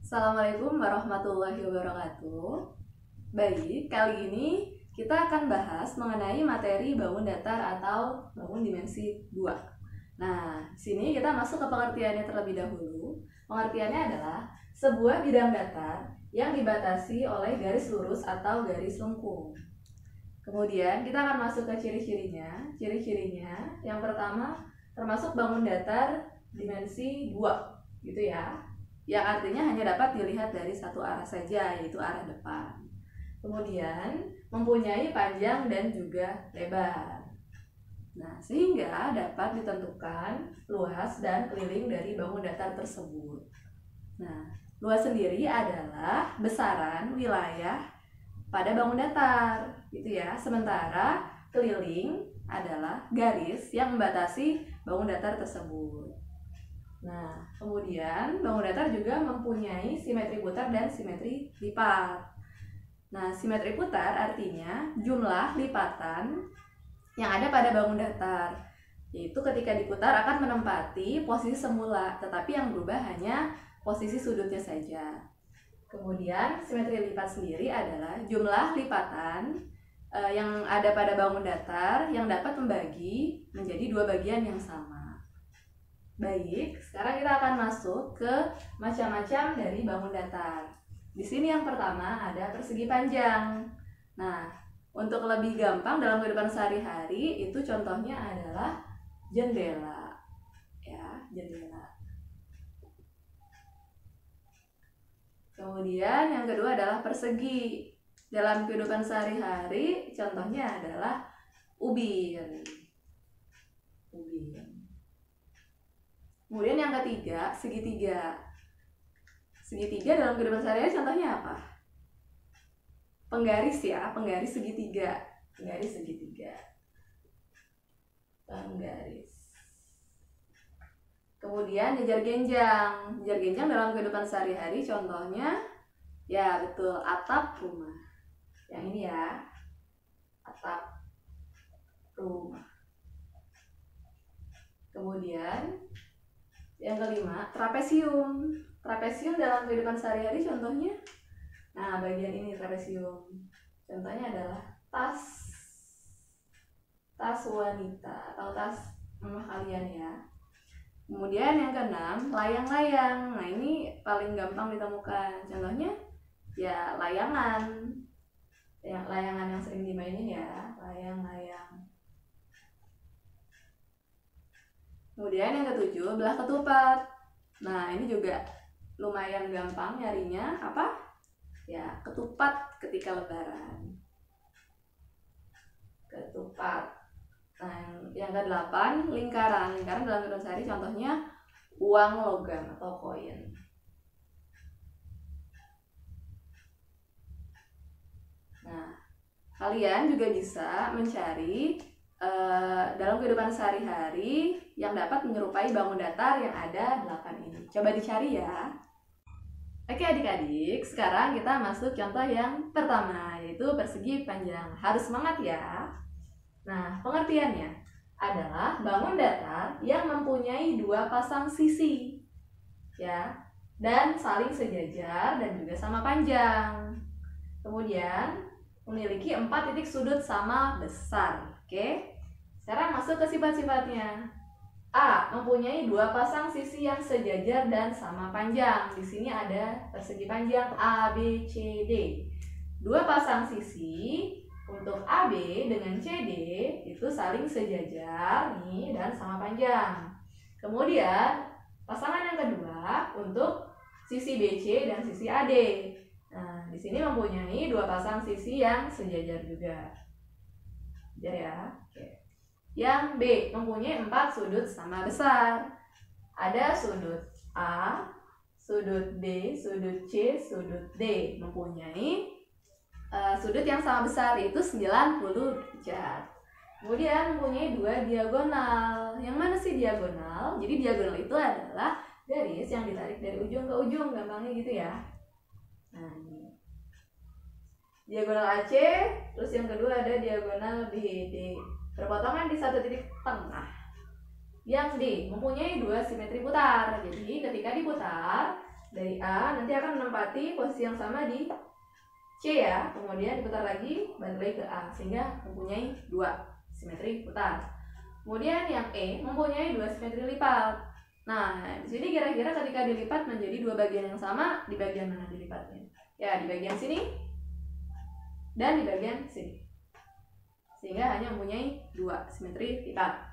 Assalamualaikum warahmatullahi wabarakatuh. Baik, kali ini kita akan bahas mengenai materi bangun datar atau bangun dimensi 2. Nah, sini kita masuk ke pengertiannya terlebih dahulu. Pengertiannya adalah sebuah bidang datar yang dibatasi oleh garis lurus atau garis lengkung. Kemudian kita akan masuk ke ciri-cirinya. Ciri-cirinya yang pertama termasuk bangun datar dimensi 2, gitu ya. Yang artinya hanya dapat dilihat dari satu arah saja, yaitu arah depan. Kemudian mempunyai panjang dan juga lebar. Nah, sehingga dapat ditentukan luas dan keliling dari bangun datar tersebut. Nah, luas sendiri adalah besaran wilayah pada bangun datar, gitu ya. Sementara keliling adalah garis yang membatasi bangun datar tersebut. Nah, kemudian bangun datar juga mempunyai simetri putar dan simetri lipat. Nah, simetri putar artinya jumlah lipatan yang ada pada bangun datar, yaitu ketika diputar akan menempati posisi semula, tetapi yang berubah hanya posisi sudutnya saja. Kemudian simetri lipat sendiri adalah jumlah lipatan yang ada pada bangun datar yang dapat membagi menjadi dua bagian yang sama. Baik, sekarang kita akan masuk ke macam-macam dari bangun datar. Di sini yang pertama ada persegi panjang. Nah, untuk lebih gampang dalam kehidupan sehari-hari itu contohnya adalah jendela. Ya, jendela. Kemudian yang kedua adalah persegi. Dalam kehidupan sehari-hari contohnya adalah ubin. Ubin. Kemudian yang ketiga, segitiga. Segitiga dalam kehidupan sehari-hari contohnya apa? Penggaris ya, penggaris segitiga. Penggaris segitiga. Penggaris. Kemudian jejar genjang. Jejar genjang dalam kehidupan sehari-hari contohnya, ya betul, atap rumah. Yang ini ya, atap rumah. Kemudian yang kelima, trapesium. Trapesium dalam kehidupan sehari-hari contohnya, nah bagian ini trapesium. Contohnya adalah tas wanita atau tas mama kalian ya. Kemudian yang keenam, layang-layang. Nah ini paling gampang ditemukan. Contohnya ya layangan. Ya, layangan yang sering dimainin ya, layang-layang. Kemudian yang ketujuh, belah ketupat. Nah, ini juga lumayan gampang nyarinya. Apa? Ya, ketupat ketika lebaran. Ketupat. Nah, yang ke-8, lingkaran. Lingkaran dalam kehidupan sehari contohnya uang logam atau koin. Nah, kalian juga bisa mencari dalam kehidupan sehari-hari yang dapat menyerupai bangun datar yang ada 8 ini. Coba dicari ya. Oke adik-adik, sekarang kita masuk contoh yang pertama, yaitu persegi panjang. Harus semangat ya. Nah, pengertiannya adalah bangun datar yang mempunyai dua pasang sisi, ya, dan saling sejajar dan juga sama panjang. Kemudian memiliki 4 titik sudut sama besar. Oke, sekarang masuk ke sifat-sifatnya. A. Mempunyai dua pasang sisi yang sejajar dan sama panjang. Di sini ada persegi panjang A, B, C, D. Dua pasang sisi untuk AB dengan CD itu saling sejajar nih dan sama panjang. Kemudian pasangan yang kedua untuk sisi BC dan sisi AD. Nah, di sini mempunyai dua pasang sisi yang sejajar juga. Sejajar ya. Oke. Yang B mempunyai 4 sudut sama besar. Ada sudut A, sudut B, sudut C, sudut D. Mempunyai sudut yang sama besar, yaitu 90 derajat. Kemudian mempunyai 2 diagonal. Yang mana sih diagonal? Jadi diagonal itu adalah garis yang ditarik dari ujung ke ujung, gampangnya gitu ya. Nah, ini diagonal AC, terus yang kedua ada diagonal BD, berpotongan di satu titik tengah. Yang D mempunyai 2 simetri putar. Jadi ketika diputar, dari A nanti akan menempati posisi yang sama di C ya, kemudian diputar lagi balik lagi ke A sehingga mempunyai 2 simetri putar. Kemudian yang E mempunyai 2 simetri lipat. Nah, di sini kira-kira ketika dilipat menjadi 2 bagian yang sama, di bagian mana dilipatnya? Ya, di bagian sini dan di bagian sini. Sehingga hanya mempunyai 2 simetri lipat.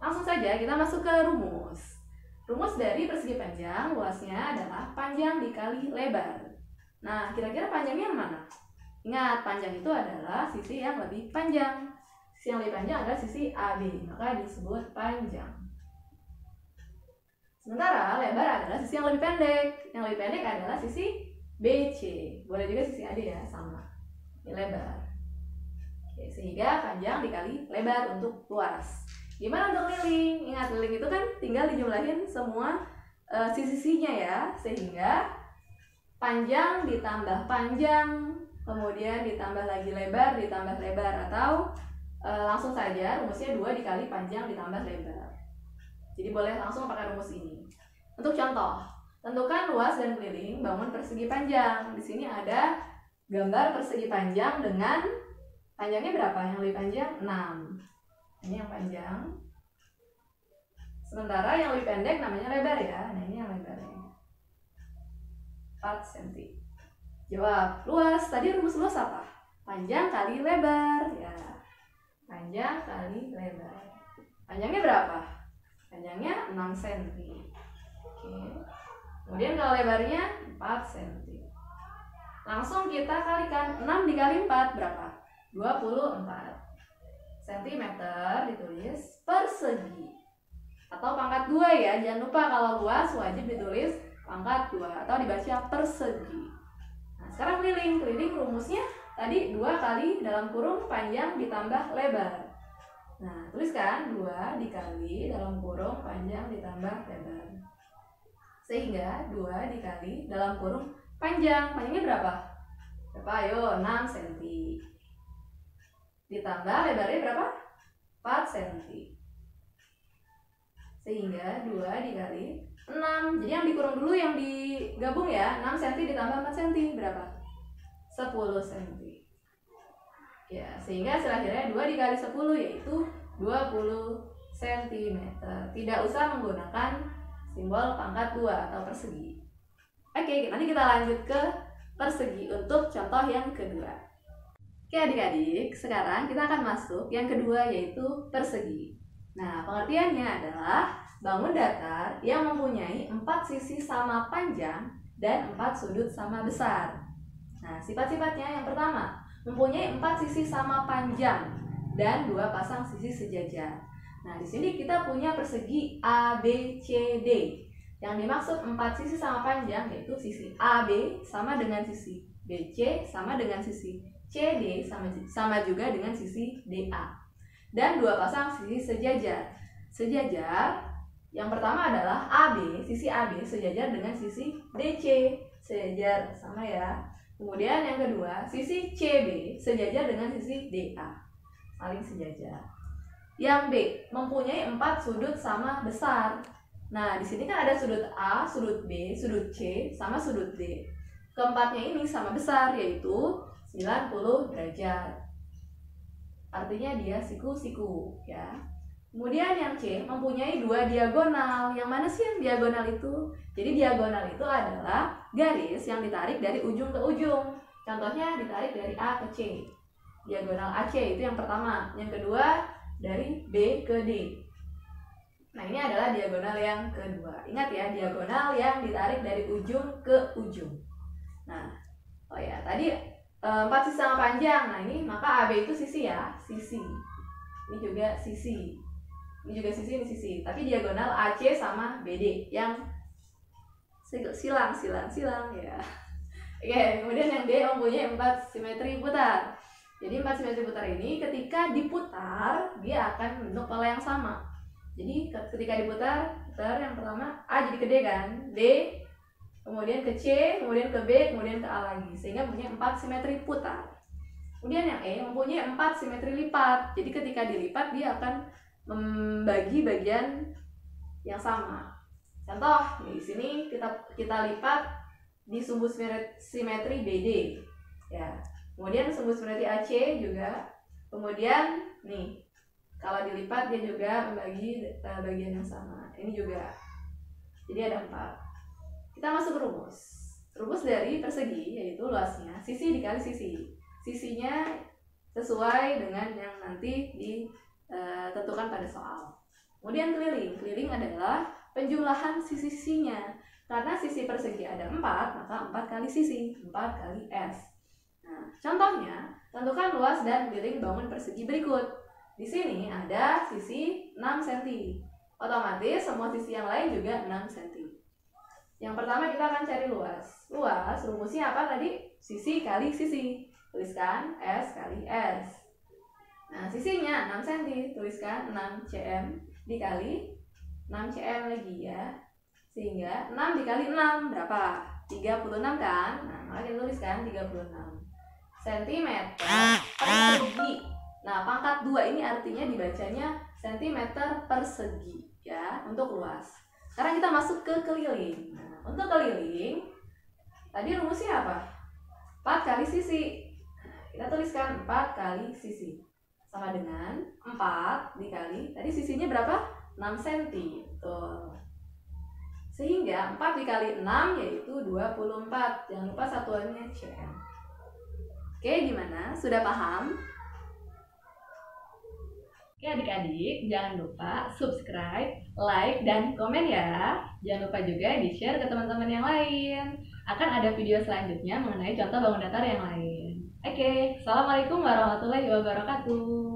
Langsung saja kita masuk ke rumus. Rumus dari persegi panjang, luasnya adalah panjang dikali lebar. Nah, kira-kira panjangnya yang mana? Ingat, panjang itu adalah sisi yang lebih panjang. Sisi yang lebih panjang adalah sisi AB, maka disebut panjang. Sementara lebar adalah sisi yang lebih pendek. Yang lebih pendek adalah sisi BC. Boleh juga sisi AD ya, sama. Ini lebar. Oke, sehingga panjang dikali lebar untuk luas. Gimana untuk liling? Ingat, liling itu kan tinggal dijumlahin semua sisi-sisinya ya, sehingga panjang ditambah panjang, kemudian ditambah lagi lebar ditambah lebar, atau langsung saja rumusnya 2 dikali panjang ditambah lebar. Jadi boleh langsung pakai rumus ini. Untuk contoh, tentukan luas dan keliling bangun persegi panjang. Di sini ada gambar persegi panjang dengan panjangnya berapa? Yang lebih panjang 6. Ini yang panjang. Sementara yang lebih pendek namanya lebar ya. Nah, ini yang lebarnya 4 cm. Jawab, luas. Tadi rumus luas apa? Panjang kali lebar ya. Panjang kali lebar. Panjangnya berapa? Panjangnya 6 cm. Oke. Kemudian kalau lebarnya 4 cm. Langsung kita kalikan. 6 dikali 4 berapa? 24 cm ditulis persegi atau pangkat 2 ya. Jangan lupa kalau luas wajib ditulis pangkat 2 atau dibaca persegi. Nah, sekarang keliling. Keliling rumusnya tadi 2 kali dalam kurung panjang ditambah lebar. Nah, tuliskan 2 dikali dalam kurung panjang ditambah lebar. Sehingga 2 dikali dalam kurung panjang. Panjangnya berapa? Berapa? Ayo, 6 cm. Ditambah lebarnya berapa? 4 cm. Sehingga 2 dikali 6. Jadi yang dikurung dulu, yang digabung ya. 6 cm ditambah 4 cm berapa? 10 cm. Ya, sehingga hasil akhirnya 2 dikali 10 yaitu 20 cm. Tidak usah menggunakan simbol pangkat 2 atau persegi. Oke, nanti kita lanjut ke persegi untuk contoh yang kedua. Oke adik-adik, sekarang kita akan masuk yang kedua yaitu persegi. Nah, pengertiannya adalah bangun datar yang mempunyai 4 sisi sama panjang dan 4 sudut sama besar. Nah, sifat-sifatnya yang pertama, mempunyai 4 sisi sama panjang dan 2 pasang sisi sejajar. Nah, di sini kita punya persegi ABCD. Yang dimaksud 4 sisi sama panjang yaitu sisi AB sama dengan sisi BC sama dengan sisi CD sama juga dengan sisi DA. Dan 2 pasang sisi sejajar. Sejajar yang pertama adalah AB, sisi AB sejajar dengan sisi DC. Sejajar sama ya. Kemudian yang kedua, sisi CB sejajar dengan sisi DA. Saling sejajar. Yang B mempunyai 4 sudut sama besar. Nah, di sini kan ada sudut A, sudut B, sudut C, sama sudut D. Keempatnya ini sama besar yaitu 90 derajat. Artinya dia siku-siku ya. Kemudian yang C mempunyai 2 diagonal. Yang mana sih yang diagonal itu? Jadi diagonal itu adalah garis yang ditarik dari ujung ke ujung. Contohnya ditarik dari A ke C. Diagonal AC itu yang pertama. Yang kedua dari B ke D. Nah, ini adalah diagonal yang kedua. Ingat ya, diagonal yang ditarik dari ujung ke ujung. Nah, oh ya, tadi 4 sisi sama panjang. Nah, ini maka AB itu sisi ya, sisi. Ini juga sisi. Ini juga sisi, ini sisi. Tapi diagonal AC sama BD yang silang ya. Oke, kemudian yang D mempunyai 4 simetri putar. Jadi 4 simetri putar ini ketika diputar dia akan membentuk pola yang sama. Jadi ketika diputar, yang pertama A jadi ke D kan, D, kemudian ke C, kemudian ke B, kemudian ke A lagi, sehingga mempunyai 4 simetri putar. Kemudian yang E mempunyai 4 simetri lipat. Jadi ketika dilipat dia akan membagi bagian yang sama. Contoh, di sini kita lipat di sumbu simetri BD. Ya. Kemudian sumbu simetri AC juga. Kemudian nih, kalau dilipat dia juga membagi bagian yang sama. Ini juga. Jadi ada 4. Kita masuk rumus. Rumus dari persegi yaitu luasnya sisi dikali sisi. Sisinya sesuai dengan yang nanti ditentukan pada soal. Kemudian keliling. Keliling adalah penjumlahan sisi-sisinya. Karena sisi persegi ada 4, maka 4 kali sisi. 4 kali S. Nah, contohnya, tentukan luas dan keliling bangun persegi berikut. Di sini ada sisi 6 cm. Otomatis semua sisi yang lain juga 6 cm. Yang pertama kita akan cari luas. Luas rumusnya apa tadi? Sisi kali sisi. Tuliskan S kali S. Nah, sisinya 6 cm. Tuliskan 6 cm dikali 6 cm lagi ya. Sehingga 6 dikali 6 berapa? 36 kan? Nah, maka kita tuliskan 36 cm persegi. Nah, pangkat 2 ini artinya dibacanya cm persegi ya untuk luas. Sekarang kita masuk ke keliling. Nah, untuk keliling tadi rumusnya apa? 4 kali sisi. Nah, kita tuliskan 4 kali sisi sama dengan 4 dikali tadi sisinya berapa? 6 cm. Tuh. Sehingga 4 dikali 6 yaitu 24. Jangan lupa satuannya cm. Oke, gimana? Sudah paham? Oke adik-adik, jangan lupa subscribe, like, dan komen ya. Jangan lupa juga di-share ke teman-teman yang lain. Akan ada video selanjutnya mengenai contoh bangun datar yang lain. Oke, Assalamualaikum warahmatullahi wabarakatuh.